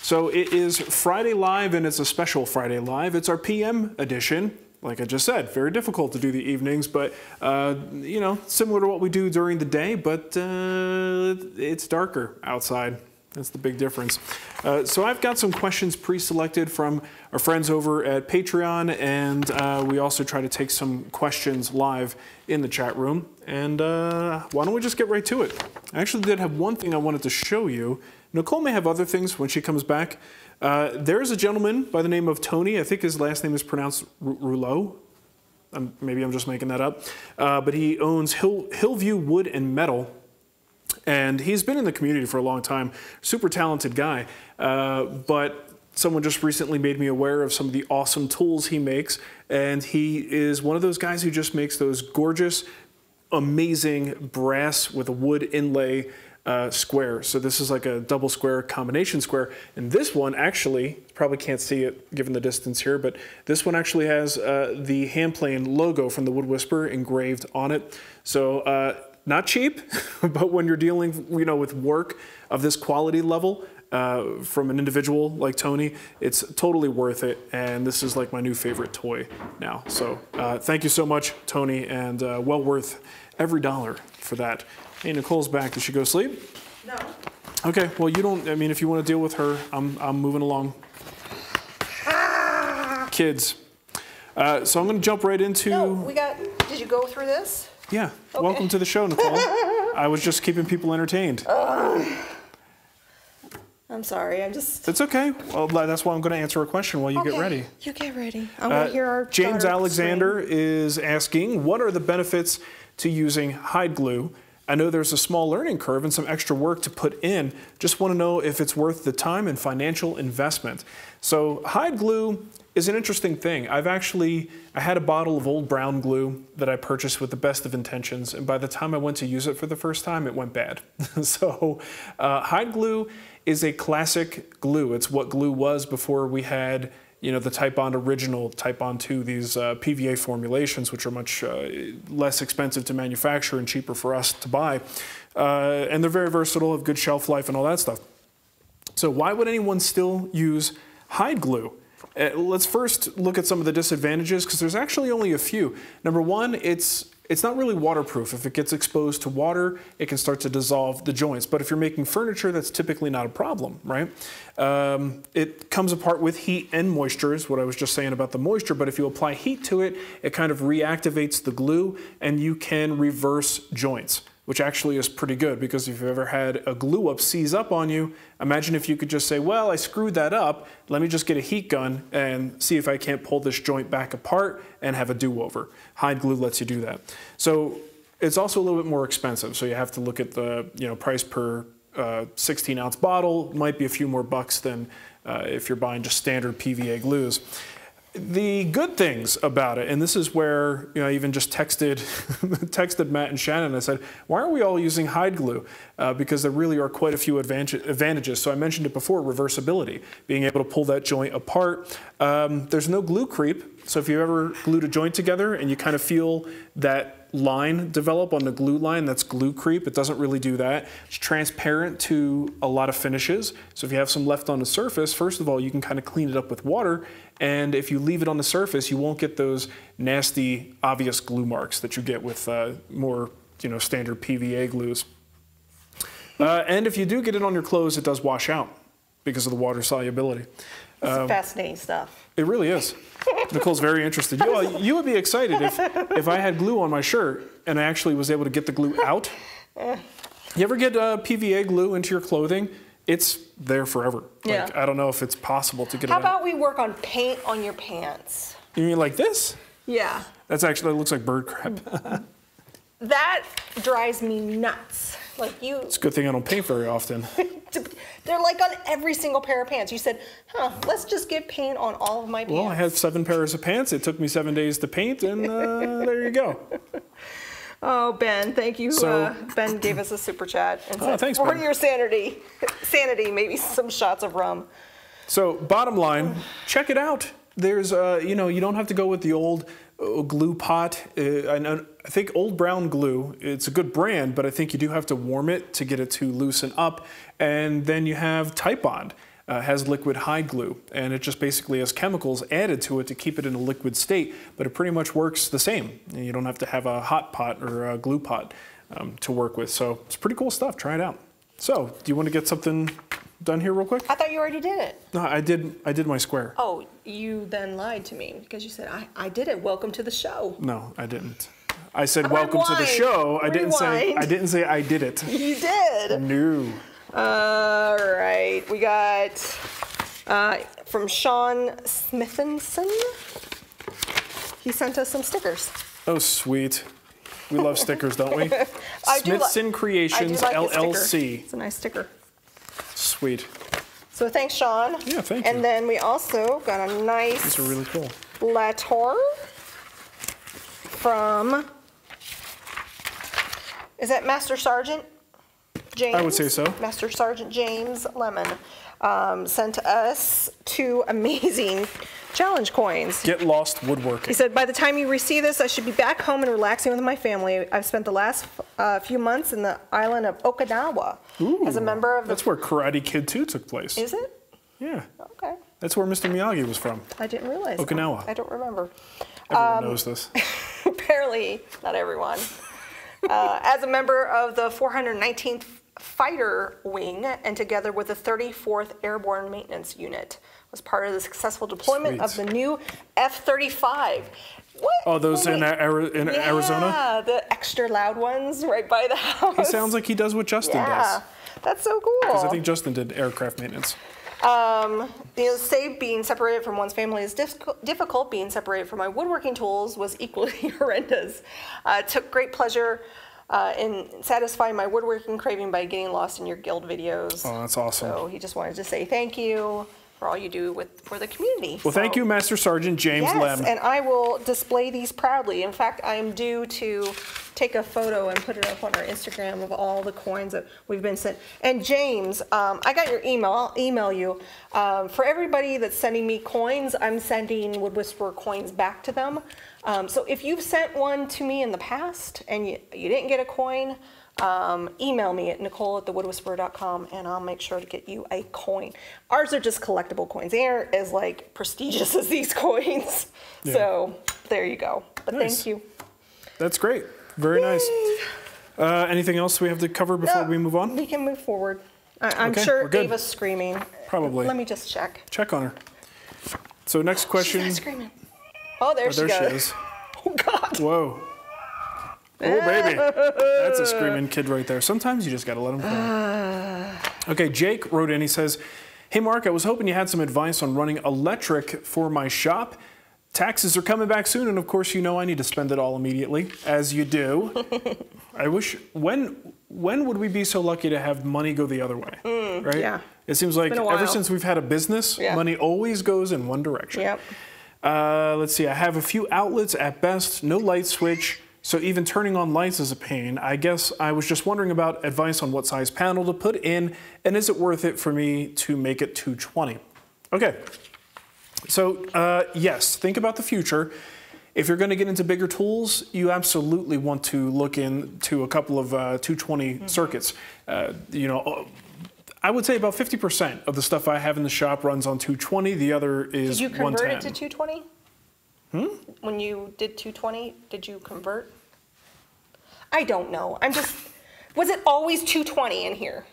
So it is Friday Live, and it's a special Friday Live. It's our PM edition. Like I just said, very difficult to do the evenings, but, you know, similar to what we do during the day, but it's darker outside. That's the big difference. So I've got some questions pre-selected from our friends over at Patreon, and we also try to take some questions live in the chat room. And why don't we just get right to it? I actually did have one thing I wanted to show you. Nicole may have other things when she comes back. There's a gentleman by the name of Tony. I think his last name is pronounced Ruobo. Maybe I'm just making that up. But he owns Hillview Wood and Metal. And he's been in the community for a long time. Super talented guy. But someone just recently made me aware of some of the awesome tools he makes. And he is one of those guys who just makes those gorgeous, amazing brass with a wood inlay square. So this is like a double square combination square. And this one actually, probably can't see it given the distance here, but this one actually has the Handplane logo from the Wood Whisperer engraved on it. So not cheap, but when you're dealing, you know, with work of this quality level from an individual like Tony, it's totally worth it. And this is like my new favorite toy now. So thank you so much, Tony, and well worth every dollar for that. Hey, Nicole's back. Did she go to sleep? No. Okay, well, you don't, I mean, if you want to deal with her, I'm moving along. Kids. So I'm going to jump right into... No, did you go through this? Yeah. Okay. Welcome to the show, Nicole. I was just keeping people entertained. I'm sorry, I'm just... It's okay. Well, that's why I'm going to answer a question while you get ready. You get ready. I want to hear our James daughter Alexander scream. is asking, what are the benefits to using hide glue? I know there's a small learning curve and some extra work to put in. Just want to know if it's worth the time and financial investment. So hide glue is an interesting thing. I had a bottle of old brown glue that I purchased with the best of intentions, and by the time I went to use it for the first time, it went bad. So hide glue is a classic glue. It's what glue was before we had, you know, the Titebond original, Titebond 2, these PVA formulations, which are much less expensive to manufacture and cheaper for us to buy. And they're very versatile, have good shelf life and all that stuff. So why would anyone still use hide glue? Let's first look at some of the disadvantages, because there's actually only a few. Number one, it's not really waterproof. If it gets exposed to water, it can start to dissolve the joints. But if you're making furniture, that's typically not a problem, right? It comes apart with heat and moisture, is what I was just saying about the moisture. But if you apply heat to it, it kind of reactivates the glue, and you can reverse joints, which actually is pretty good, because if you've ever had a glue up seize up on you, imagine if you could just say, well, I screwed that up, let me just get a heat gun and see if I can't pull this joint back apart and have a do-over. Hide glue lets you do that. So it's also a little bit more expensive, so you have to look at the price per 16-ounce bottle. Might be a few more bucks than if you're buying just standard PVA glues. The good things about it, and this is where I even just texted Matt and Shannon. I said, why aren't we all using hide glue? Because there really are quite a few advantages. So I mentioned it before, reversibility, being able to pull that joint apart. There's no glue creep. So if you ever glued a joint together and you kind of feel that line develop on the glue line, that's glue creep. It doesn't really do that. It's transparent to a lot of finishes. So if you have some left on the surface, first of all, you can kind of clean it up with water. And if you leave it on the surface, you won't get those nasty, obvious glue marks that you get with more, standard PVA glues. And if you do get it on your clothes, it does wash out because of the water solubility. It's fascinating stuff. It really is. Nicole's very interested. You would be excited if I had glue on my shirt and I actually was able to get the glue out. You ever get PVA glue into your clothing? It's there forever. Yeah. Like, I don't know if it's possible to get it How out. about we work on paint on your pants? You mean like this? Yeah. That looks like bird crap. That drives me nuts. Like you. It's a good thing I don't paint very often. They're like on every single pair of pants. You said, let's just get paint on all of my pants. Well, I had 7 pairs of pants. It took me 7 days to paint, and there you go. Oh, Ben, thank you. Ben gave us a super chat and said, thanks, for Ben. your sanity, maybe some shots of rum. So bottom line, check it out. There's, you don't have to go with the old glue pot. I think Old Brown Glue, it's a good brand, but I think you do have to warm it to get it to loosen up. And then you have Titebond. has liquid hide glue, and it just basically has chemicals added to it to keep it in a liquid state, but it pretty much works the same. You don't have to have a hot pot or a glue pot to work with, so it's pretty cool stuff. Try it out. So, do you want to get something done here real quick? I thought you already did it. No, I did my square. Oh, you then lied to me because you said, I did it. Welcome to the show. No, I didn't. I said welcome to the show. I didn't say I did it. You did. No. All right. We got from Sean Smithenson. He sent us some stickers. Oh, sweet. We love stickers, don't we? I do Smithson Creations like LLC. It's a nice sticker. Sweet. So thanks, Sean. Yeah, thank you. And then we also got a nice These are really cool. Latour from, is that Master Sergeant James? I would say so. Master Sergeant James Lemon sent us 2 amazing challenge coins. Get lost woodworking. He said, by the time you receive this, I should be back home and relaxing with my family. I've spent the last few months in the island of Okinawa as a member of the... That's where Karate Kid 2 took place. Is it? Yeah. Okay. That's where Mr. Miyagi was from. I didn't realize Okinawa. that. I don't remember. Everyone knows this. Apparently, not everyone. As a member of the 419th Fighter Wing and together with the 34th Airborne Maintenance Unit, was part of the successful deployment of the new F-35. What? Oh, those in Arizona? Yeah, the extra loud ones right by the house. He sounds like he does what Justin does. That's so cool. Because I think Justin did aircraft maintenance. Save being separated from one's family is difficult. Being separated from my woodworking tools was equally horrendous. Took great pleasure in satisfying my woodworking craving by getting lost in your guild videos. Oh, that's awesome. So he just wanted to say thank you for all you do for the community. Well, thank you, Master Sergeant James Lem. And I will display these proudly. In fact, I am due to take a photo and put it up on our Instagram of all the coins that we've been sent. And James, I got your email. I'll email you. For everybody that's sending me coins, I'm sending Wood Whisperer coins back to them. So if you've sent one to me in the past and you didn't get a coin, email me at Nicole@thewoodwhisperer.com and I'll make sure to get you a coin. Ours are just collectible coins. They aren't as like prestigious as these coins. Yeah. So there you go. But nice. Thank you. That's great. Very nice. Anything else we have to cover before we move on? We can move forward. I'm sure Ava's screaming. Probably. Let me just check. Check on her. So next question. She's not screaming. Oh, there she goes. She is. Oh, God. Whoa. Oh, baby. That's a screaming kid right there. Sometimes you just got to let them cry. Okay, Jake wrote in. He says, hey, Mark, I was hoping you had some advice on running electric for my shop. Taxes are coming back soon, and of course, you know I need to spend it all immediately, as you do. I wish, when would we be so lucky to have money go the other way, right? Yeah. It seems like ever since we've had a business, money always goes in one direction. Yep. Let's see, I have a few outlets at best, no light switch, so even turning on lights is a pain. I guess I was just wondering about advice on what size panel to put in, and is it worth it for me to make it 220? Okay, so yes, think about the future. If you're going to get into bigger tools, you absolutely want to look into a couple of 220 circuits. You know, I would say about 50% of the stuff I have in the shop runs on 220. The other is 110. Did you convert it to 220? When you did 220, did you convert? I don't know. Was it always 220 in here?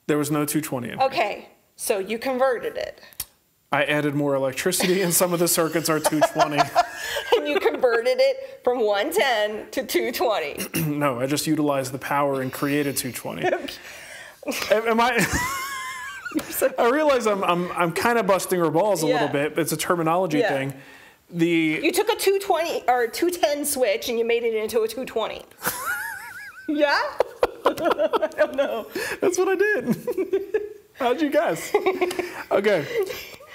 There was no 220 in here. Okay, so you converted it. I added more electricity and some of the circuits are 220. And you converted it from 110 to 220. No, I just utilized the power and created 220. Am I? I realize I'm kind of busting her balls a little bit. It's a terminology thing. You took a 220 or a 210 switch and you made it into a 220. Yeah? I don't know. That's what I did. How'd you guess? Okay,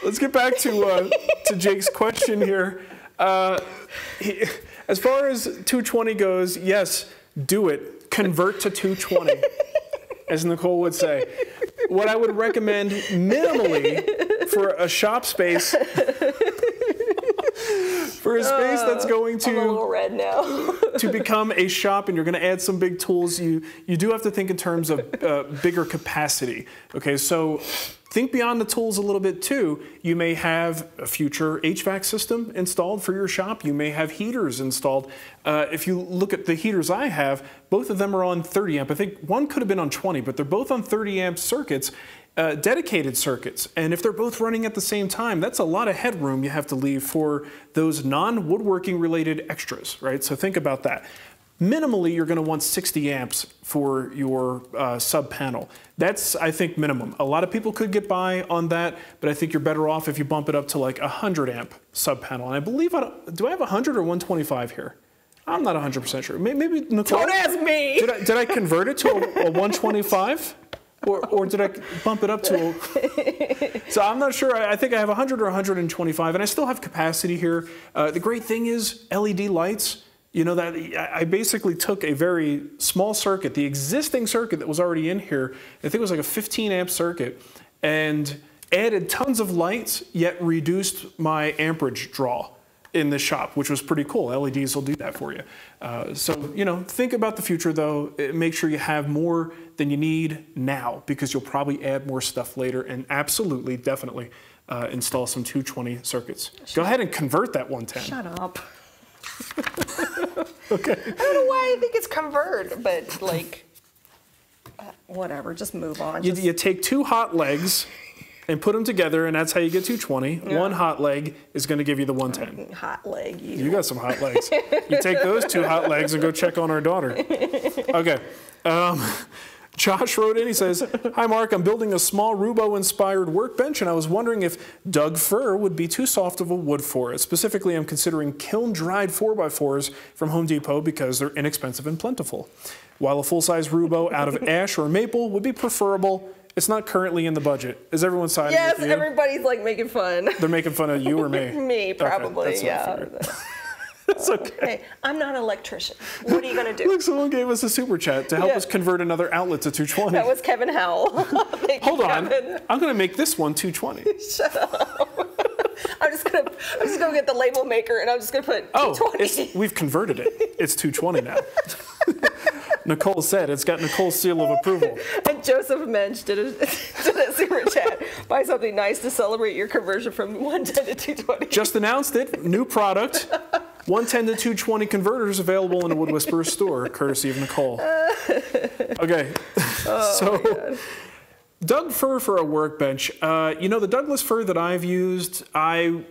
let's get back to Jake's question here. As far as 220 goes, yes, do it. Convert to 220. As Nicole would say. What I would recommend minimally for a shop space, For a space that's going I'm a little red now. to become a shop and you're going to add some big tools, you do have to think in terms of bigger capacity. Okay, so think beyond the tools a little bit too. You may have a future HVAC system installed for your shop. You may have heaters installed. If you look at the heaters I have, both of them are on 30 amp. I think one could have been on 20, but they're both on 30 amp circuits. Dedicated circuits, and if they're both running at the same time, that's a lot of headroom you have to leave for those non-woodworking related extras, right? So think about that. Minimally, you're going to want 60 amps for your sub panel. That's, I think, minimum. A lot of people could get by on that, but I think you're better off if you bump it up to like a 100 amp sub panel. And I believe, do I have 100 or 125 here? I'm not 100% sure. Maybe Nicole. Don't ask me. Did I convert it to a 125? Or did I bump it up to So I'm not sure. I think I have 100 or 125, and I still have capacity here. The great thing is LED lights. You know, that I basically took a very small circuit, the existing circuit that was already in here, I think it was like a 15 amp circuit, and added tons of lights, yet reduced my amperage draw in the shop, which was pretty cool. LEDs will do that for you. So, you know, think about the future though. Make sure you have more than you need now, because you'll probably add more stuff later, and absolutely, definitely install some 220 circuits. Go ahead and convert that 110. Shut up. Okay. I don't know why I think it's convert, but like, whatever, just move on. You take two hot legs and put them together, and that's how you get 220. Yeah. One hot leg is going to give you the 110. Hot leg. You got some hot legs. You take those two hot legs and go check on our daughter. Okay. Josh wrote in, he says, "Hi Mark, I'm building a small Ruobo-inspired workbench, and I was wondering if Doug Fir would be too soft of a wood for it. Specifically, I'm considering kiln-dried 4x4s from Home Depot because they're inexpensive and plentiful. While a full-size Ruobo out of ash or maple would be preferable, it's not currently in the budget." Is everyone siding with you? Yes, everybody's like making fun. They're making fun of you or me? Me, probably, okay, yeah. It's okay. Hey, I'm not an electrician. What are you going to do? Look, someone gave us a super chat to help us convert another outlet to 220. That was Kevin Howell. Hold on. I'm going to make this one 220. Shut up. I'm just gonna get the label maker, and I'm just gonna put 220. We've converted it. It's 220 now. Nicole said it's got Nicole's seal of approval. And Joseph Mensch did a super chat. Buy something nice to celebrate your conversion from 110 to 220. Just announced it. New product. 110 to 220 converters available in the Wood Whisperer store, courtesy of Nicole. Okay. So, Doug Fir for a workbench. You know, the Douglas fir that I've used, I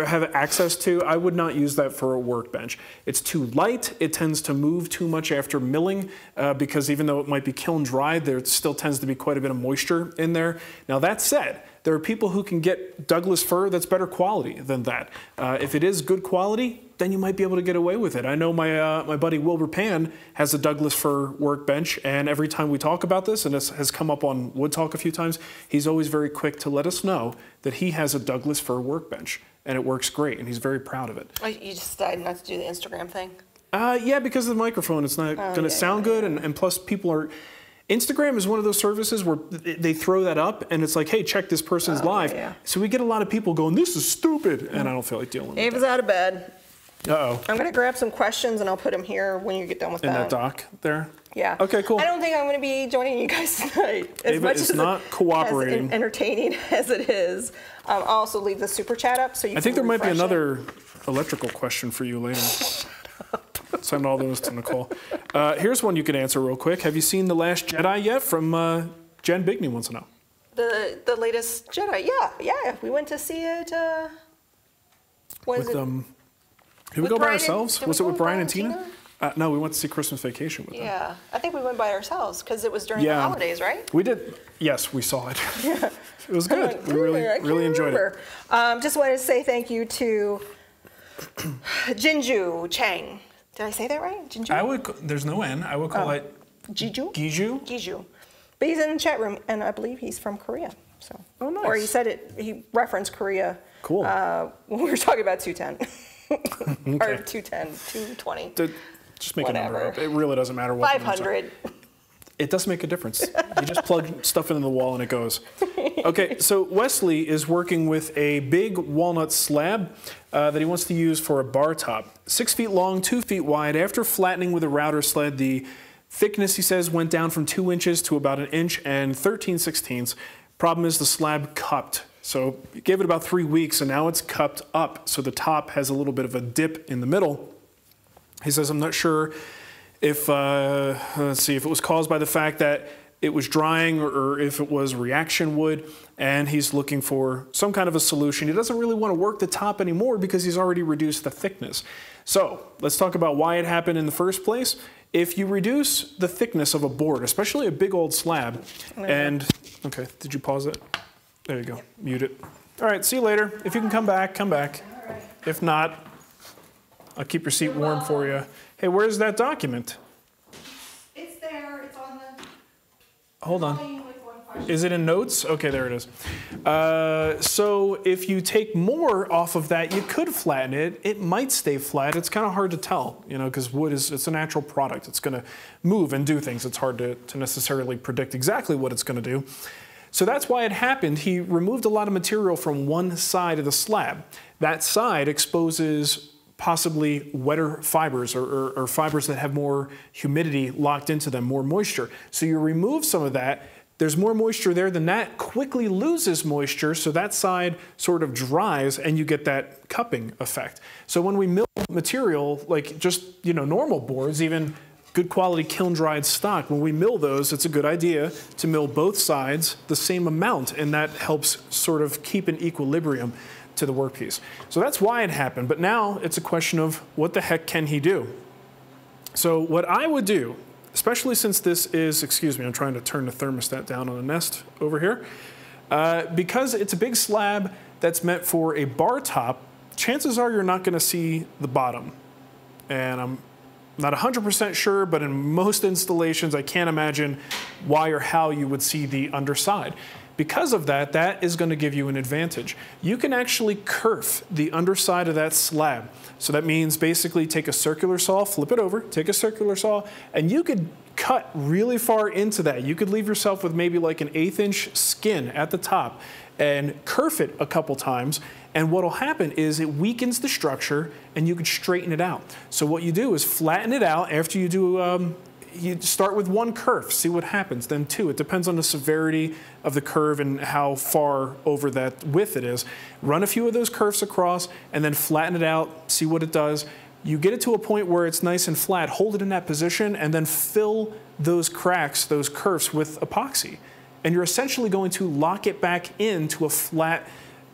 have access to, I would not use that for a workbench. It's too light. It tends to move too much after milling because even though it might be kiln dried, there still tends to be quite a bit of moisture in there. Now that said, there are people who can get Douglas fir that's better quality than that. If it is good quality, then you might be able to get away with it. I know my buddy Wilbur Pan has a Douglas fir workbench, and every time we talk about this, and this has come up on Wood Talk a few times, he's always very quick to let us know that he has a Douglas fir workbench, and it works great, and he's very proud of it. Oh, you just decided not to do the Instagram thing? Yeah, because of the microphone, it's not going to sound good, and plus people are... Instagram is one of those services where they throw that up and it's like, hey, check this person's live. Yeah. So we get a lot of people going, this is stupid, and I don't feel like dealing with it. Ava's out of bed. Uh-oh. I'm going to grab some questions and I'll put them here when you get done with that. In that dock there? Yeah. Okay, cool. I don't think I'm going to be joining you guys tonight. Ava is not cooperating. As entertaining as it is. I'll also leave the super chat up so you can I think there might be another electrical question for you later. Send all those to Nicole. Here's one you can answer real quick. Have you seen The Last Jedi yet? From Jen Bigney wants to know. The latest Jedi, yeah. We went to see it. Did we go by ourselves? Was it with Brian and Tina? No, we went to see Christmas Vacation with them. Yeah, I think we went by ourselves because it was during the holidays, right? We did. Yes, we saw it. Yeah. It was good. We really enjoyed it. Just wanted to say thank you to Jinju Chang. Did I say that right? Jinju? There's no N. I would call it Giju. Giju. But he's in the chat room, and I believe he's from Korea. So. Oh, nice. Or he said it. He referenced Korea. Cool. When we were talking about 210. Okay. Or 210, 220. Just make a number up. It really doesn't matter what. 500. It does make a difference. You just plug stuff into the wall and it goes. Okay, so Wesley is working with a big walnut slab that he wants to use for a bar top. 6 feet long, 2 feet wide. After flattening with a router sled, the thickness, he says, went down from 2 inches to about 1 inch and 13/16. Problem is the slab cupped. So he gave it about 3 weeks, and now it's cupped up. So the top has a little bit of a dip in the middle. He says, I'm not sure if, let's see, if it was caused by the fact that it was drying or if it was reaction wood, and he's looking for some kind of a solution. He doesn't really want to work the top anymore because he's already reduced the thickness. So let's talk about why it happened in the first place. If you reduce the thickness of a board, especially a big old slab, and, okay, did you pause it? There you go, mute it. All right, see you later. If you can come back, come back. All right. If not, I'll keep your seat warm for you. Hey, where's that document? It's there, it's on the... Hold on. Is it in notes? Okay, there it is. So if you take more off of that, you could flatten it. It might stay flat. It's kind of hard to tell, you know, because wood it's a natural product. It's going to move and do things. It's hard to necessarily predict exactly what it's going to do. So that's why it happened. He removed a lot of material from one side of the slab. That side exposes possibly wetter fibers or fibers that have more humidity locked into them, more moisture. So you remove some of that. There's more moisture there than that, quickly loses moisture, so that side sort of dries and you get that cupping effect. So when we mill material, like just, you know, normal boards, even good quality kiln-dried stock, when we mill those, it's a good idea to mill both sides the same amount, and that helps sort of keep an equilibrium to the workpiece. So that's why it happened, but now it's a question of what the heck can he do? So what I would do, especially since this is, excuse me, I'm trying to turn the thermostat down on the Nest over here, because it's a big slab that's meant for a bar top, chances are you're not going to see the bottom. And I'm not 100% sure, but in most installations, I can't imagine why or how you would see the underside. Because of that, that is going to give you an advantage. You can actually kerf the underside of that slab. So that means basically take a circular saw, flip it over, take a circular saw, and you could cut really far into that. You could leave yourself with maybe like an 1/8 inch skin at the top and kerf it a couple times. And what'll happen is it weakens the structure and you can straighten it out. So what you do is flatten it out after you do, you start with 1 kerf, see what happens, then 2. It depends on the severity of the curve and how far over that width it is. Run a few of those kerfs across and then flatten it out, see what it does. You get it to a point where it's nice and flat, hold it in that position, and then fill those cracks, those kerfs with epoxy. And you're essentially going to lock it back into a flat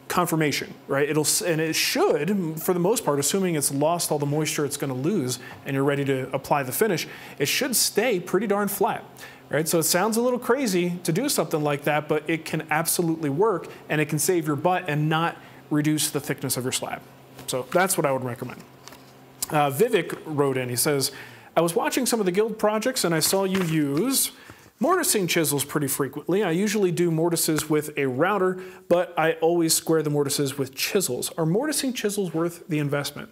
conformation, right? And it should, for the most part, assuming it's lost all the moisture it's going to lose and you're ready to apply the finish, it should stay pretty darn flat, right? So it sounds a little crazy to do something like that, but it can absolutely work and it can save your butt and not reduce the thickness of your slab. So that's what I would recommend. Vivek wrote in, he says, I was watching some of the guild projects and I saw you use mortising chisels pretty frequently. I usually do mortises with a router, but I always square the mortises with chisels. Are mortising chisels worth the investment?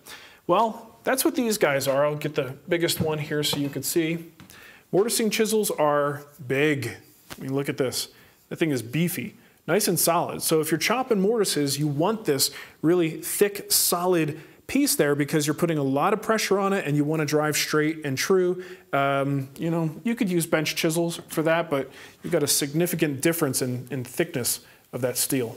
Well, that's what these guys are. I'll get the biggest one here so you can see. Mortising chisels are big. I mean, look at this. That thing is beefy, nice and solid. So if you're chopping mortises, you want this really thick, solid piece there because you're putting a lot of pressure on it and you want to drive straight and true. You know, you could use bench chisels for that, but you've got a significant difference in thickness of that steel.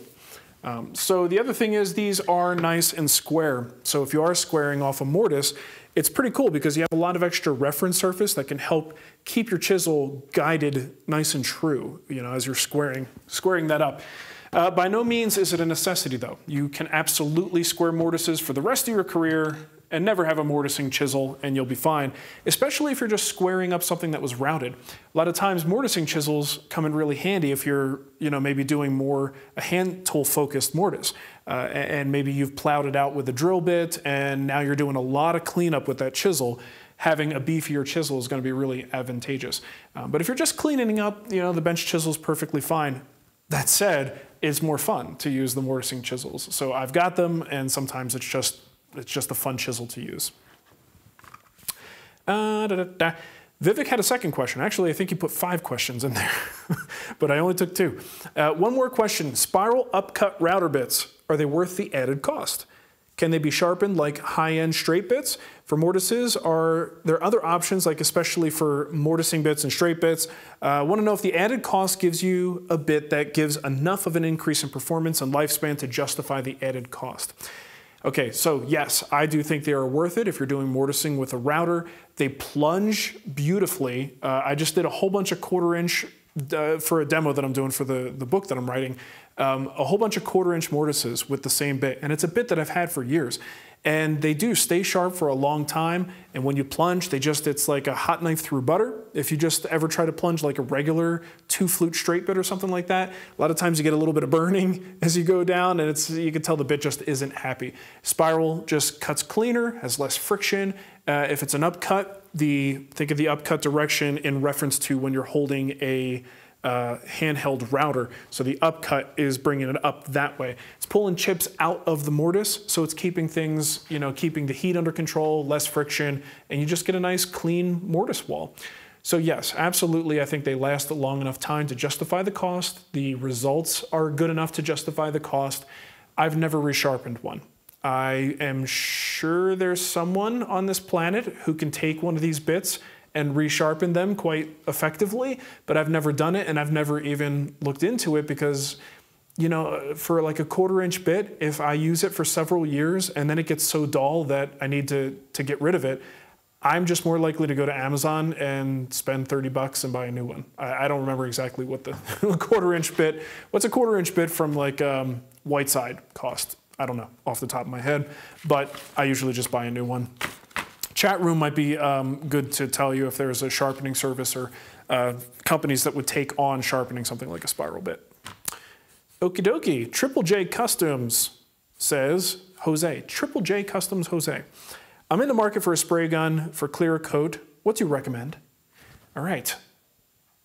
So the other thing is these are nice and square. So if you are squaring off a mortise, it's pretty cool because you have a lot of extra reference surface that can help keep your chisel guided nice and true, you know, as you're squaring that up. By no means is it a necessity, though. You can absolutely square mortises for the rest of your career and never have a mortising chisel, and you'll be fine, especially if you're just squaring up something that was routed. A lot of times, mortising chisels come in really handy if you're, you know, maybe doing more a hand tool-focused mortise, and maybe you've plowed it out with a drill bit, and now you're doing a lot of cleanup with that chisel. Having a beefier chisel is going to be really advantageous. But if you're just cleaning up, you know, the bench chisel is perfectly fine. That said, it's more fun to use the mortising chisels. So I've got them, and sometimes it's just a fun chisel to use. Vivek had a second question. Actually, I think he put 5 questions in there, but I only took 2. One more question. Spiral upcut router bits, are they worth the added cost? Can they be sharpened like high-end straight bits? For mortises, are there other options, like especially for mortising bits and straight bits? I want to know if the added cost gives you a bit that gives enough of an increase in performance and lifespan to justify the added cost. Okay, so yes, I do think they are worth it if you're doing mortising with a router. They plunge beautifully. I just did a whole bunch of 1/4 inch for a demo that I'm doing for the book that I'm writing. A whole bunch of 1/4 inch mortises with the same bit. And it's a bit that I've had for years. And they do stay sharp for a long time. And when you plunge, it's like a hot knife through butter. If you just ever try to plunge like a regular 2-flute straight bit or something like that, a lot of times you get a little bit of burning as you go down, and you can tell the bit just isn't happy. Spiral just cuts cleaner, has less friction. If it's an upcut, think of the upcut direction in reference to when you're holding a handheld router. So the upcut is bringing it up that way. It's pulling chips out of the mortise, so it's keeping things, keeping the heat under control, less friction, and you just get a nice clean mortise wall. So yes, absolutely, I think they last a long enough time to justify the cost. The results are good enough to justify the cost. I've never resharpened one. I am sure there's someone on this planet who can take one of these bits and resharpen them quite effectively, but I've never done it, and I've never even looked into it because, for like a 1/4 inch bit, if I use it for several years and then it gets so dull that I need to get rid of it, I'm just more likely to go to Amazon and spend $30 and buy a new one. I don't remember exactly what the 1/4 inch bit, what's a 1/4 inch bit from like Whiteside cost? I don't know off the top of my head, but I usually just buy a new one. Chat room might be good to tell you if there's a sharpening service or companies that would take on sharpening something like a spiral bit. Okie dokie. Triple J Customs says, Jose. Triple J Customs Jose. I'm in the market for a spray gun for clear coat. What do you recommend? All right.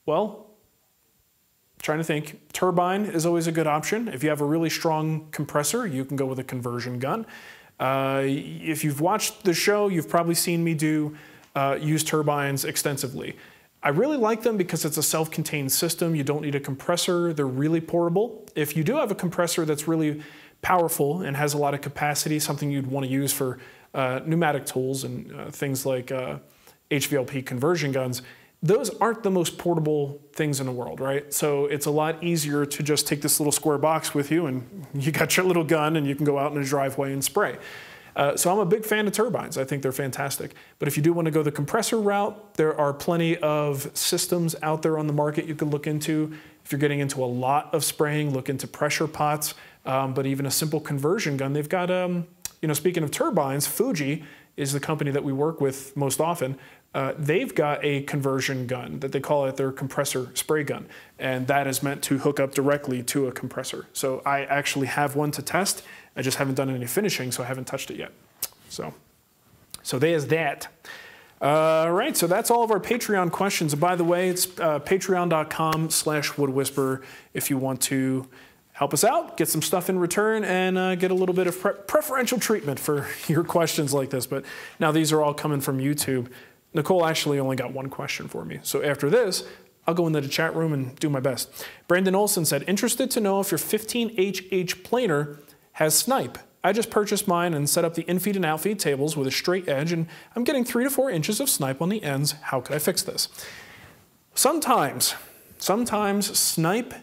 Well, trying to think. Turbine is always a good option. If you have a really strong compressor, you can go with a conversion gun. If you've watched the show, you've probably seen me use turbines extensively. I really like them because it's a self-contained system. You don't need a compressor. They're really portable. If you do have a compressor that's really powerful and has a lot of capacity, something you'd want to use for pneumatic tools and things like HVLP conversion guns, those aren't the most portable things in the world, right? So it's a lot easier to just take this little square box with you and you got your little gun and you can go out in the driveway and spray. So I'm a big fan of turbines. I think they're fantastic. But if you do want to go the compressor route, there are plenty of systems out there on the market you can look into. If you're getting into a lot of spraying, look into pressure pots, but even a simple conversion gun. They've got, speaking of turbines, Fuji is the company that we work with most often. They've got a conversion gun that they call it their compressor spray gun. And that is meant to hook up directly to a compressor. So I actually have one to test. I just haven't done any finishing, so I haven't touched it yet. So there's that. All right, so that's all of our Patreon questions. And by the way, it's patreon.com/woodwhisperer if you want to help us out, get some stuff in return, and get a little bit of preferential treatment for your questions like this. But now these are all coming from YouTube. Nicole actually only got one question for me. So after this, I'll go into the chat room and do my best. Brandon Olson said, interested to know if your 15HH planer has snipe. I just purchased mine and set up the infeed and outfeed tables with a straight edge, and I'm getting 3 to 4 inches of snipe on the ends. How could I fix this? Sometimes snipe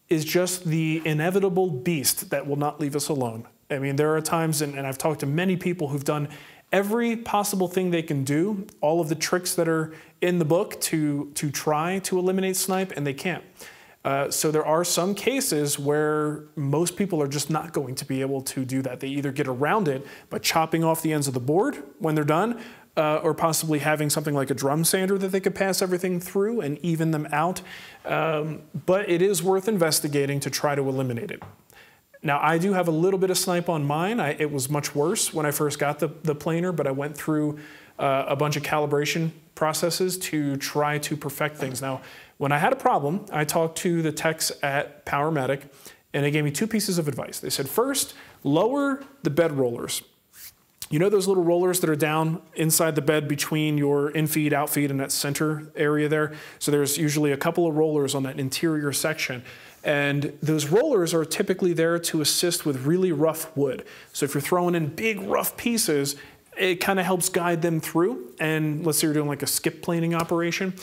is just the inevitable beast that will not leave us alone. I mean, there are times, and I've talked to many people who've done every possible thing they can do, all of the tricks that are in the book to try to eliminate snipe, and they can't. So there are some cases where most people are just not going to be able to do that. They either get around it by chopping off the ends of the board when they're done, or possibly having something like a drum sander that they could pass everything through and even them out. But it is worth investigating to try to eliminate it. Now, I do have a little bit of snipe on mine. It was much worse when I first got the planer, but I went through a bunch of calibration processes to try to perfect things. Now, when I had a problem, I talked to the techs at Powermatic, and they gave me 2 pieces of advice. They said, first, lower the bed rollers. You know those little rollers that are down inside the bed between your infeed, outfeed, and that center area there? So there's usually a couple of rollers on that interior section. And those rollers are typically there to assist with really rough wood. So if you're throwing in big rough pieces, it kind of helps guide them through. And let's say you're doing like a skip planing operation.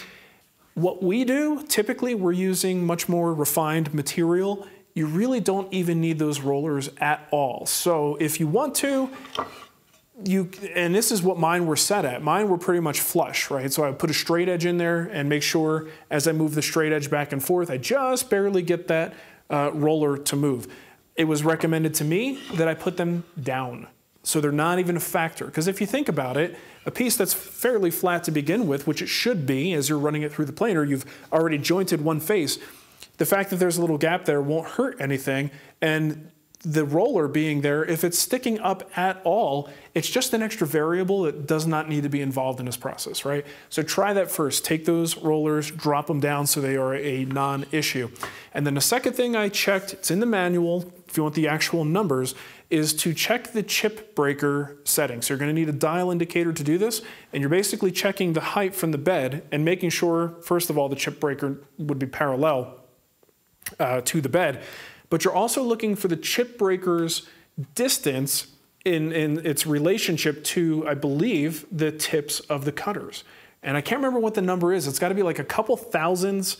What we do, typically we're using much more refined material. You really don't even need those rollers at all. So if you want to, and this is what mine were set at. Mine were pretty much flush, right? So I would put a straight edge in there and make sure as I move the straight edge back and forth, I just barely get that roller to move. It was recommended to me that I put them down, so they're not even a factor. Because if you think about it, a piece that's fairly flat to begin with, which it should be as you're running it through the planer, you've already jointed one face. The fact that there's a little gap there won't hurt anything, and the roller being there, if it's sticking up at all, it's just an extra variable that does not need to be involved in this process, right? So try that first. Take those rollers, drop them down so they are a non-issue. And then the second thing I checked, it's in the manual, if you want the actual numbers, is to check the chip breaker settings. So you're going to need a dial indicator to do this, and you're basically checking the height from the bed and making sure, first of all, the chip breaker would be parallel to the bed. But you're also looking for the chip breaker's distance in its relationship to, I believe, the tips of the cutters. And I can't remember what the number is. It's got to be like a couple thousandths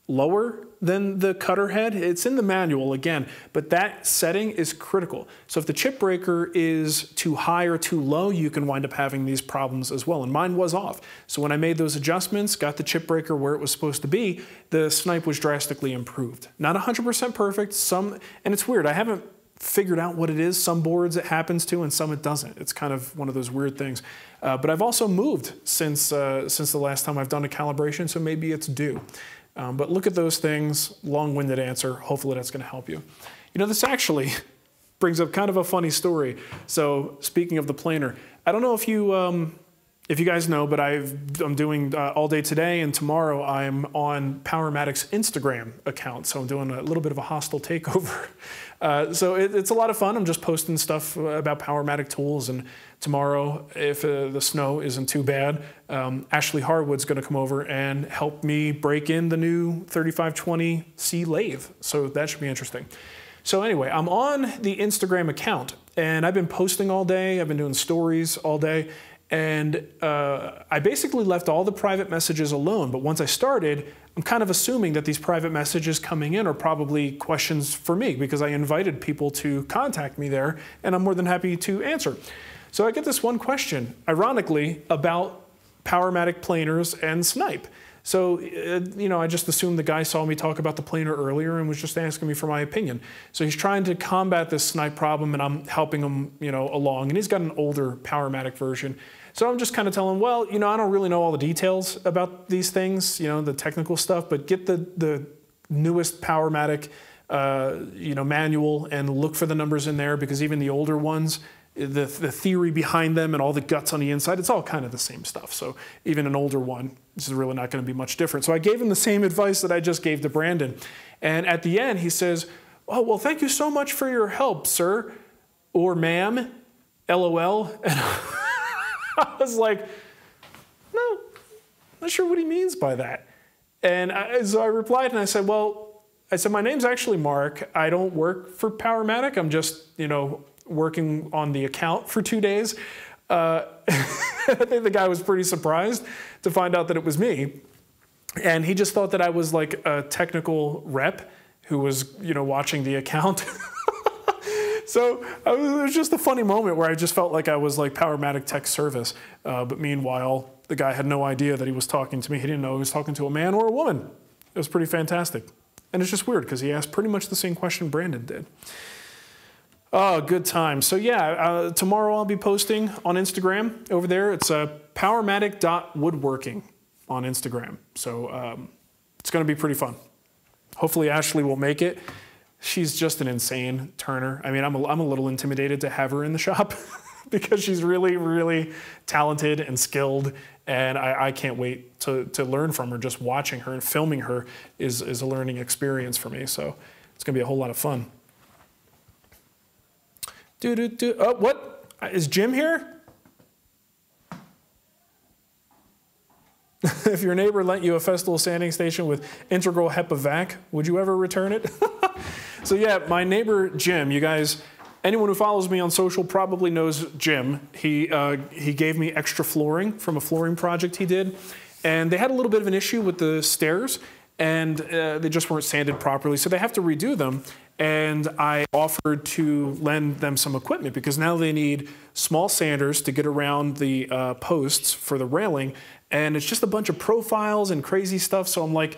lower than the cutter head. It's in the manual again, but that setting is critical. So if the chip breaker is too high or too low, you can wind up having these problems as well. And mine was off. So when I made those adjustments, got the chip breaker where it was supposed to be, the snipe was drastically improved. Not 100% perfect, and it's weird, I haven't figured out what it is. Some boards it happens to and some it doesn't. It's kind of one of those weird things. But I've also moved since the last time I've done a calibration, so maybe it's due. But look at those things, long-winded answer. Hopefully that's going to help you. You know, this actually brings up kind of a funny story. So speaking of the planer, I don't know if you guys know, but I'm doing all day today and tomorrow I'm on Powermatic's Instagram account. So I'm doing a little bit of a hostile takeover. So it's a lot of fun. I'm just posting stuff about Powermatic tools, and tomorrow, if the snow isn't too bad, Ashley Harwood's going to come over and help me break in the new 3520C lathe. So that should be interesting. So anyway, I'm on the Instagram account, and I've been posting all day. I've been doing stories all day. And I basically left all the private messages alone. But once I started, I'm kind of assuming that these private messages coming in are probably questions for me, because I invited people to contact me there, and I'm more than happy to answer. So I get this one question, ironically, about Powermatic planers and snipe. So, you know, I just assumed the guy saw me talk about the planer earlier and was just asking me for my opinion. So he's trying to combat this snipe problem, and I'm helping him, you know, along. And he's got an older Powermatic version. So I'm just kind of telling him, well, you know, I don't really know all the details about these things, you know, the technical stuff, but get the newest Powermatic, you know, manual and look for the numbers in there, because even the older ones, the theory behind them and all the guts on the inside, it's all kind of the same stuff. So even an older one, this is really not going to be much different. So I gave him the same advice that I just gave to Brandon. And at the end, he says, oh, well, thank you so much for your help, sir, or ma'am, LOL. And I was like, no, not sure what he means by that. And so I replied and I said, well, my name's actually Marc. I don't work for Powermatic. I'm just, you know, working on the account for 2 days. I think the guy was pretty surprised to find out that it was me. And he just thought that I was like a technical rep who was, you know, watching the account. So it was just a funny moment where I just felt like I was like Powermatic tech service. But meanwhile, the guy had no idea that he was talking to me. He didn't know he was talking to a man or a woman. It was pretty fantastic. And it's just weird because he asked pretty much the same question Brandon did. Oh, good time. So yeah, tomorrow I'll be posting on Instagram over there. It's powermatic.woodworking on Instagram. So it's going to be pretty fun. Hopefully Ashley will make it. She's just an insane turner. I mean, I'm a little intimidated to have her in the shop because she's really, really talented and skilled, and I can't wait to learn from her. Just watching her and filming her is a learning experience for me, so it's going to be a whole lot of fun. Oh, what? Is Jim here? If your neighbor lent you a Festool sanding station with integral HEPA vac, would you ever return it? So yeah, my neighbor Jim, you guys, anyone who follows me on social probably knows Jim. He gave me extra flooring from a flooring project he did, and they had a little bit of an issue with the stairs, and they just weren't sanded properly, so they have to redo them. And I offered to lend them some equipment because now they need small sanders to get around the posts for the railing, and it's just a bunch of profiles and crazy stuff. So I'm like,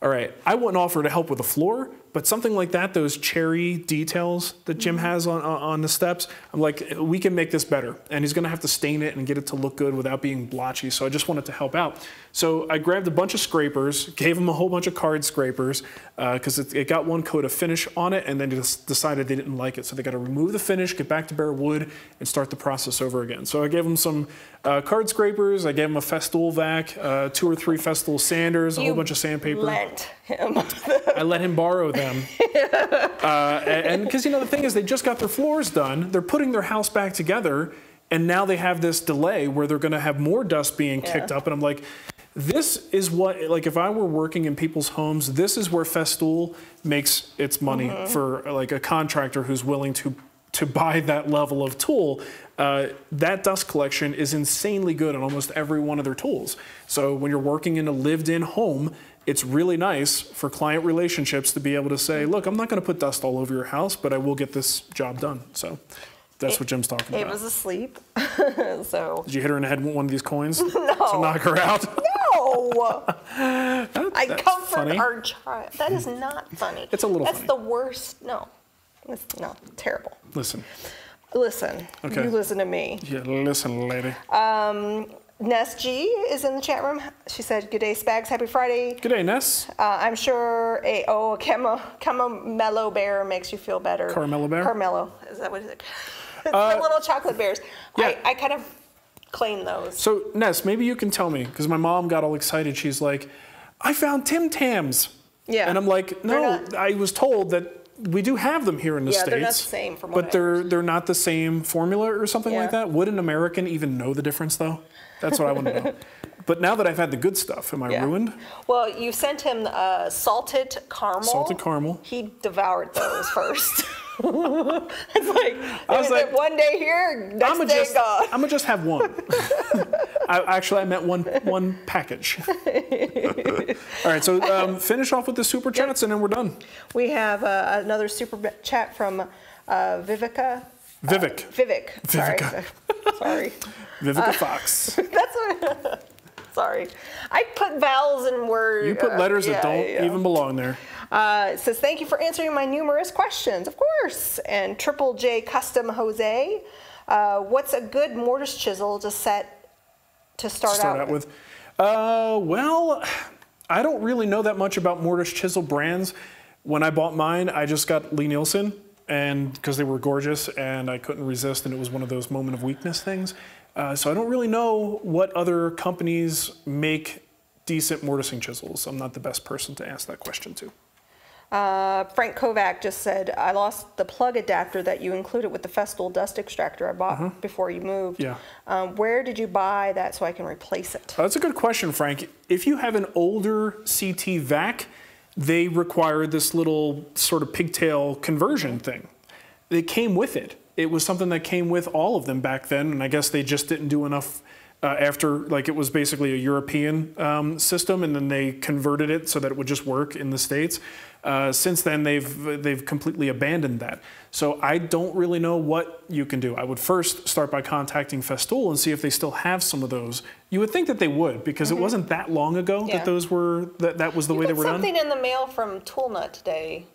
all right, I wouldn't offer to help with the floor, but something like that, those cherry details that Jim has on the steps, I'm like, we can make this better. And he's gonna have to stain it and get it to look good without being blotchy, so I just wanted to help out. So I grabbed a bunch of scrapers, gave him a whole bunch of card scrapers, because it got one coat of finish on it, and then just decided they didn't like it. So they gotta remove the finish, get back to bare wood, and start the process over again. So I gave him some card scrapers, I gave him a Festool vac, 2 or 3 Festool sanders, a whole bunch of sandpaper. Lent him. I let him borrow them. And because, you know, the thing is, they just got their floors done, they're putting their house back together, and now they have this delay where they're gonna have more dust being kicked up, and I'm like, this is what, like, if I were working in people's homes, this is where Festool makes its money for like a contractor who's willing to buy that level of tool. That dust collection is insanely good on almost every one of their tools. So when you're working in a lived-in home, it's really nice for client relationships to be able to say, look, I'm not going to put dust all over your house, but I will get this job done. So that's what Jim's talking about. It was asleep, so. Did you hit her in the head with one of these coins? No. To knock her out? No! I comfort funny. our child. That is not funny. It's a little That's funny. the worst. No. No, terrible. Listen. Listen. Okay. You listen to me. Yeah, listen, lady. Ness G is in the chat room. She said, good day, Spags. Happy Friday. Good day, Ness. I'm sure a Caramello bear makes you feel better. Caramello bear? Caramello. Is that what it is? It's the little chocolate bears. Yeah. I kind of claim those. So, Ness, maybe you can tell me, because my mom got all excited. She's like, I found Tim Tams. Yeah. And I'm like, no, I was told that we do have them here in the States. Yeah, they're not the same from what but they're not the same formula or something like that. Would an American even know the difference, though? That's what I want to know. But now that I've had the good stuff, am I ruined? Well, you sent him salted caramel. Salted caramel. He devoured those first. It's like, one day here, next day gone. I'm gonna just have one. I meant one package. All right, so finish off with the super chats and then we're done. We have another super chat from Vivek. Sorry. Vivica Fox. That's what. Sorry, I put vowels in words. You put letters that don't even belong there. It says, thank you for answering my numerous questions. Of course. And Triple J Custom Jose, what's a good mortise chisel to start out with? Well, I don't really know that much about mortise chisel brands. When I bought mine, I just got Lee Nielsen, and because they were gorgeous and I couldn't resist, and it was one of those moment of weakness things. So I don't really know what other companies make decent mortising chisels. I'm not the best person to ask that question to. Frank Kovac just said, I lost the plug adapter that you included with the Festool dust extractor I bought before you moved. Yeah. Where did you buy that so I can replace it? That's a good question, Frank. If you have an older CT Vac, they require this little sort of pigtail conversion thing. It came with it. It was something that came with all of them back then, and I guess they just didn't do enough after, like, it was basically a European system, and then they converted it so that it would just work in the States. Since then, they've completely abandoned that. So I don't really know what you can do. I would first start by contacting Festool and see if they still have some of those. You would think that they would, because it wasn't that long ago that those were that was the way they were done. Something in the mail from Toolnut today.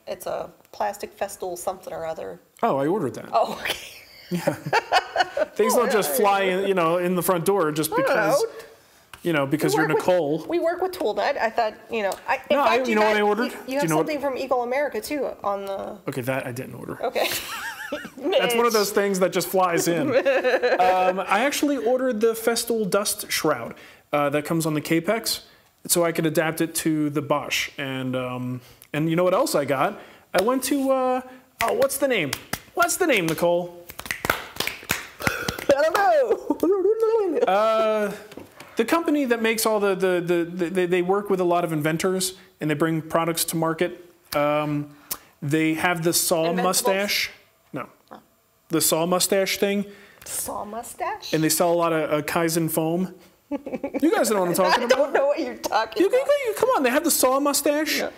It's a plastic Festool something or other. Oh, I ordered that. Oh, okay. Yeah. Things don't just fly in, in the front door just because, because you're Nicole. We work with Toolnut. I thought, you know what I ordered? You have something from Eagle America too on the. Okay, that I didn't order. Okay. That's one of those things that just flies in. I actually ordered the Festool dust shroud that comes on the Capex, so I could adapt it to the Bosch. And you know what else I got? I went to what's the name? What's the name, Nicole? The company that makes all they work with a lot of inventors and they bring products to market. They have the saw mustache. No. Oh. The saw mustache thing. Saw mustache? And they sell a lot of Kaizen foam. You guys know what I'm talking about. I don't know what you're talking about. Come on, they have the saw mustache. Yeah.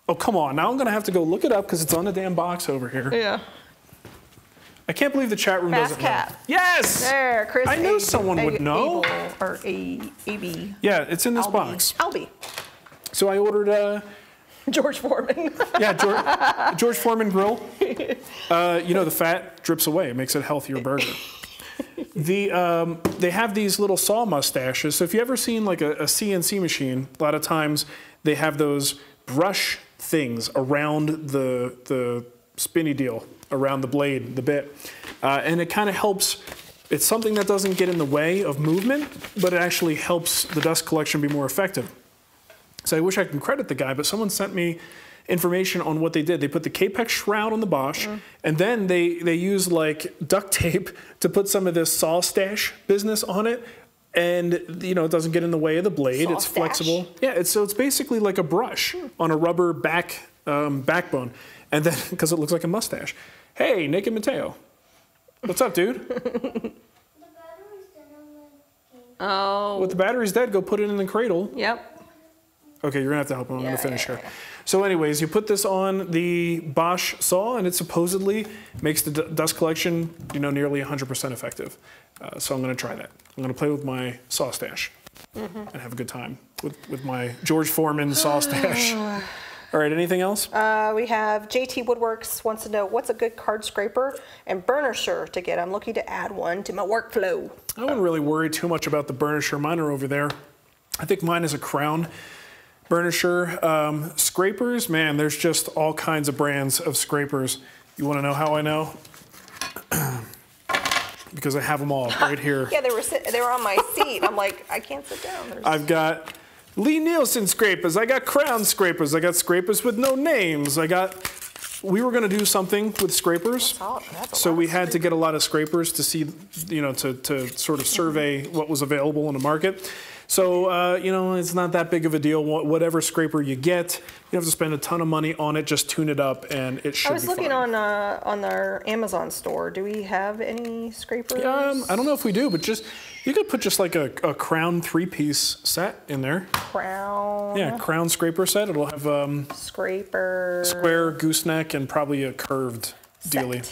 Oh, come on. Now I'm going to have to go look it up because it's on the damn box over here. Yeah. I can't believe the chat room doesn't know. Fastcap. Yes! There, Chris. I knew someone would know. Or AB. Yeah, it's in this box. Albie. So I ordered... George Foreman. Yeah, George Foreman grill. You know, the fat drips away. It makes it a healthier burger. They have these little saw mustaches. So if you ever seen like a CNC machine, a lot of times they have those brush things around the spinny deal, around the blade, the bit. And it kind of helps. It's something that doesn't get in the way of movement, but it actually helps the dust collection be more effective. So I wish I could credit the guy, but someone sent me information on what they did. They put the Capex shroud on the Bosch, and then they use like duct tape to put some of this SawStache business on it, and you know it doesn't get in the way of the blade. It's flexible. Yeah, it's basically like a brush on a rubber backbone, and then because it looks like a mustache. Hey, Nick and Mateo, what's up, dude? Oh. With the battery's dead, go put it in the cradle. Yep. Okay, you're gonna have to help him. I'm gonna finish here. So anyways, you put this on the Bosch saw and it supposedly makes the dust collection, you know, nearly 100% effective. So I'm gonna try that. I'm gonna play with my SawStache and have a good time with my George Foreman SawStache. All right, anything else? We have JT Woodworks wants to know what's a good card scraper and burnisher to get. I'm looking to add one to my workflow. I wouldn't really worry too much about the burnisher. Mine are over there. I think mine is a Crown burnisher. Scrapers, man, there's just all kinds of brands of scrapers. You want to know how I know? Because I have them all right here. Yeah, they were on my seat. I'm like, I can't sit down. I've got Lee Nielsen scrapers. I got Crown scrapers. I got scrapers with no names. We were going to do something with scrapers. So we had to get a lot of scrapers to see, you know, to sort of survey what was available in the market. So, you know, it's not that big of a deal. Whatever scraper you get, you don't have to spend a ton of money on it. Just tune it up and it should be fine. I was looking on our Amazon store. Do we have any scrapers? I don't know if we do, but you could put just like a Crown 3-piece set in there. Crown? Yeah, Crown scraper set. It'll have scraper, square, gooseneck, and probably a curved dealie.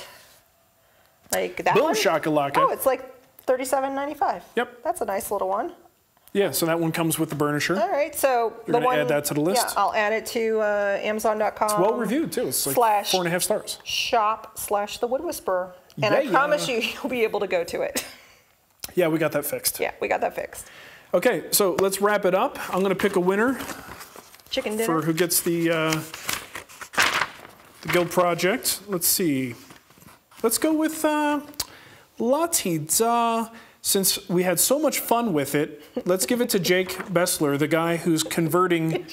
Like that Boom one? shakalaka. Oh, it's like $37.95. Yep. That's a nice little one. Yeah, so that one comes with the burnisher. All right, so you're going to add that to the list? Yeah, I'll add it to Amazon.com. It's well reviewed too. It's like 4.5 stars. Shop/The Wood Whisperer. And I promise you'll be able to go to it. Yeah, we got that fixed. Yeah, we got that fixed. Okay, so let's wrap it up. I'm going to pick a winner. Chicken dinner. For who gets the guild project. Let's see. Let's go with Latida. Since we had so much fun with it, let's give it to Jake Bessler, the guy who's converting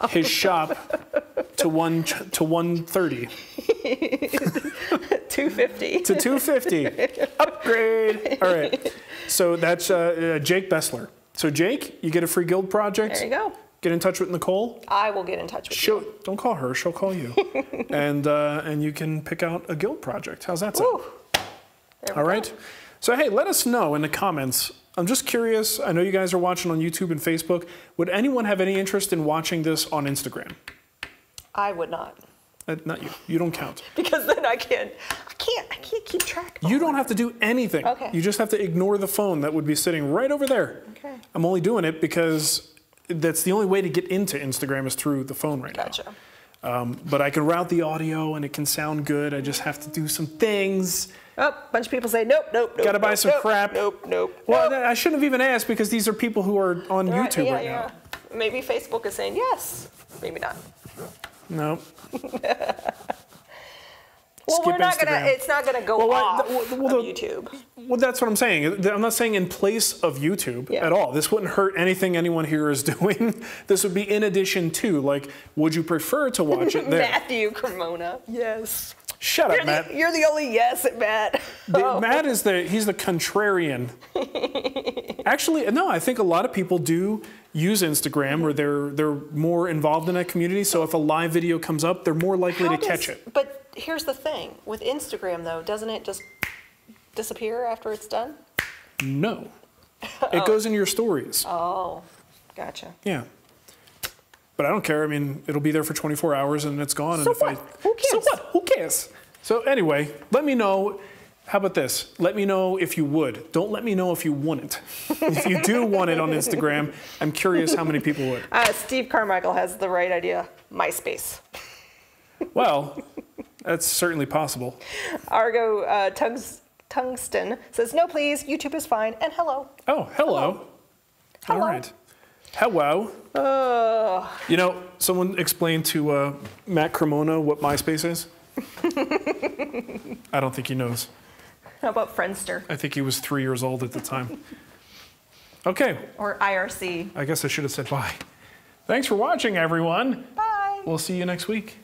his shop to 130. 250. To 250. Upgrade. All right. So that's Jake Bessler. So Jake, you get a free guild project. There you go. Get in touch with Nicole. I will get in touch with you. Don't call her. She'll call you. and you can pick out a guild project. How's that sound? All right. So, hey, let us know in the comments. I'm just curious. I know you guys are watching on YouTube and Facebook. Would anyone have any interest in watching this on Instagram? I would not. Not you. You don't count. Because then I can't keep track of You don't have to do anything. Okay. You just have to ignore the phone that would be sitting right over there. Okay. I'm only doing it because that's the only way to get into Instagram is through the phone right now. But I can route the audio and it can sound good. I just have to do some things. Oh, a bunch of people say, nope. Gotta buy some crap. Nope. Well, I shouldn't have even asked because these are people who are on YouTube right now. Maybe Facebook is saying yes. Maybe not. No. Well, it's not gonna go off of YouTube. Well, that's what I'm saying. I'm not saying in place of YouTube at all. This wouldn't hurt anything anyone here is doing. This would be in addition to, like, would you prefer to watch it there? Matthew Cremona. Yes. Shut up, Matt. You're the only yes at Matt. Matt is he's the contrarian. Actually, no, I think a lot of people do use Instagram, or they're more involved in that community. So if a live video comes up, they're more likely to catch it. But here's the thing. With Instagram, though, doesn't it just disappear after it's done? No. It goes in your stories. Oh, gotcha. Yeah. But I don't care. I mean, it'll be there for 24 hours and it's gone. So and what? Who cares? So what? Who cares? So anyway, let me know. How about this? Let me know if you would. Don't let me know if you want it. If you do want it on Instagram, I'm curious how many people would. Steve Carmichael has the right idea. MySpace. Well, that's certainly possible. Argo Tungsten says, no, please. YouTube is fine. And hello. Oh, hello. Hello. All right. Hello. You know, someone explained to Matt Cremona what MySpace is. I don't think he knows. How about Friendster? I think he was 3 years old at the time. Okay. Or IRC. I guess I should have said bye. Thanks for watching, everyone. Bye. We'll see you next week.